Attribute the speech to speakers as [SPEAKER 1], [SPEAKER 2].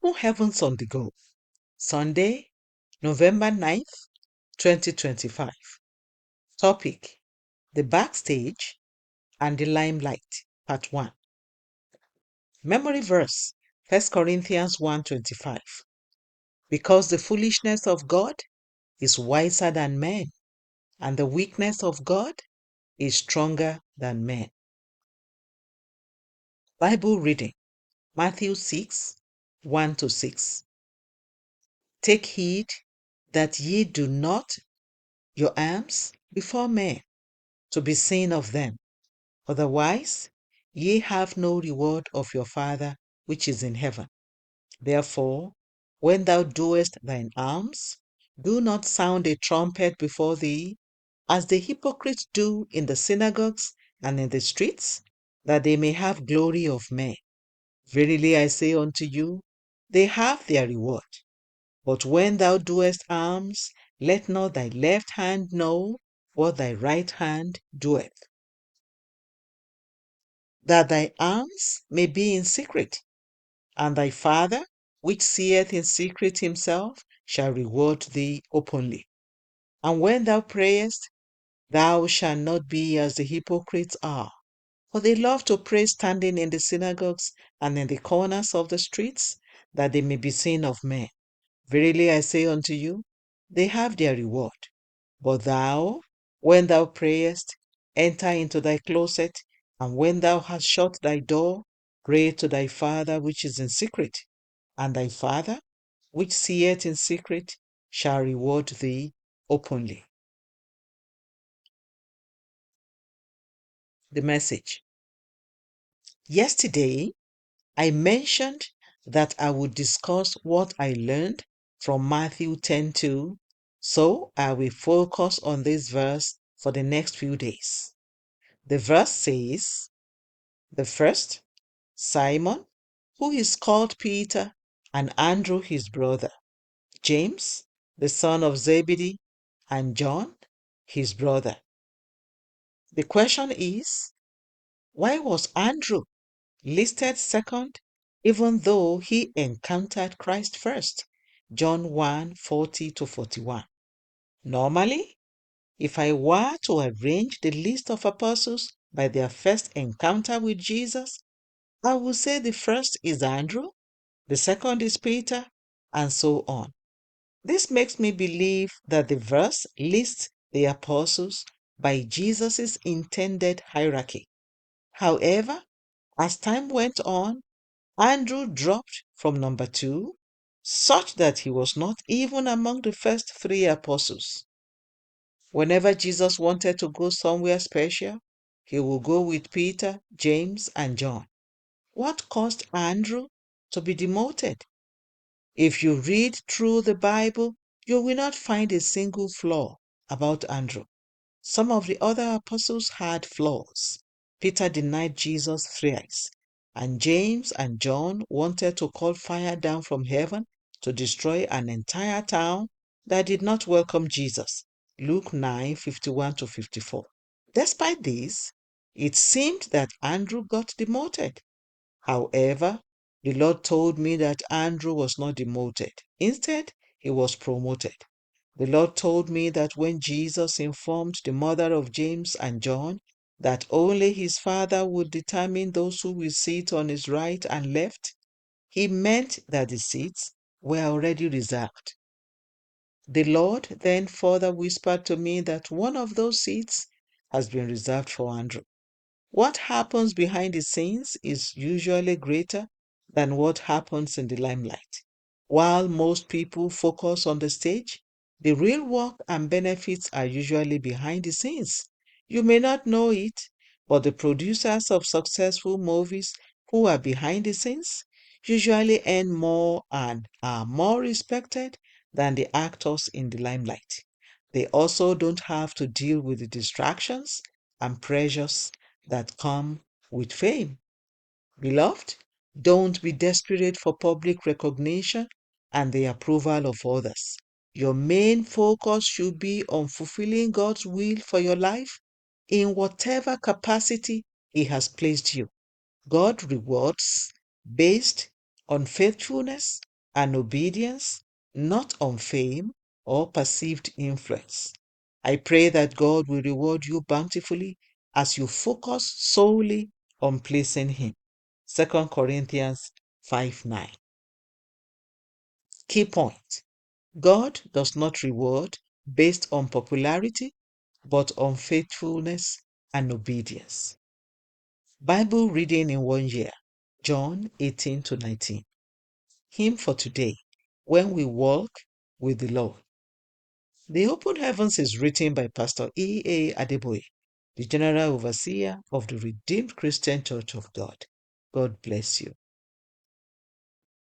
[SPEAKER 1] Open Heavens on the Go, Sunday, November 9th, 2025. Topic: The Backstage and the Limelight, Part 1. Memory verse, 1 Corinthians 1:25. Because the foolishness of God is wiser than men, and the weakness of God is stronger than men. Bible reading, Matthew 6:1-6. Take heed that ye do not your alms before men, to be seen of them. Otherwise, ye have no reward of your Father which is in heaven. Therefore, when thou doest thine alms, do not sound a trumpet before thee, as the hypocrites do in the synagogues and in the streets, that they may have glory of men. Verily I say unto you, they have their reward. But when thou doest alms, let not thy left hand know what thy right hand doeth, that thy alms may be in secret, and thy Father, which seeth in secret himself, shall reward thee openly. And when thou prayest, thou shalt not be as the hypocrites are, for they love to pray standing in the synagogues and in the corners of the streets, that they may be seen of men. Verily I say unto you, they have their reward. But thou, when thou prayest, enter into thy closet, and when thou hast shut thy door, pray to thy Father which is in secret, and thy Father, which seeth in secret, shall reward thee openly. The message. Yesterday, I mentioned that I would discuss what I learned from Matthew 10:2, so I will focus on this verse for the next few days. The verse says, the first, Simon, who is called Peter, and Andrew his brother, James, the son of Zebedee, and John, his brother. The question is, why was Andrew listed second, even though he encountered Christ first? John 1:40-41. Normally, if I were to arrange the list of apostles by their first encounter with Jesus, I would say the first is Andrew, the second is Peter, and so on. This makes me believe that the verse lists the apostles by Jesus' intended hierarchy. However, as time went on, Andrew dropped from number 2, such that he was not even among the first 3 apostles. Whenever Jesus wanted to go somewhere special, he would go with Peter, James, and John. What caused Andrew to be demoted? If you read through the Bible, you will not find a single flaw about Andrew. Some of the other apostles had flaws. Peter denied Jesus thrice, and James and John wanted to call fire down from heaven to destroy an entire town that did not welcome Jesus. Luke 9:51-54. Despite this, it seemed that Andrew got demoted. However, the Lord told me that Andrew was not demoted. Instead, he was promoted. The Lord told me that when Jesus informed the mother of James and John that only his Father would determine those who will sit on his right and left, he meant that the seats were already reserved. The Lord then further whispered to me that one of those seats has been reserved for Andrew. What happens behind the scenes is usually greater than what happens in the limelight. While most people focus on the stage, the real work and benefits are usually behind the scenes. You may not know it, but the producers of successful movies who are behind the scenes usually earn more and are more respected than the actors in the limelight. They also don't have to deal with the distractions and pressures that come with fame. Beloved, don't be desperate for public recognition and the approval of others. Your main focus should be on fulfilling God's will for your life in whatever capacity He has placed you. God rewards based on faithfulness and obedience, not on fame or perceived influence. I pray that God will reward you bountifully as you focus solely on pleasing Him. 2 Corinthians 5:9. Key point: God does not reward based on popularity, but on faithfulness and obedience. Bible reading in 1 year, John 18 to 19. Hymn for today: When We Walk with the Lord. The Open Heavens is written by Pastor E.A. Adeboye, the General Overseer of the Redeemed Christian Church of God. God bless you.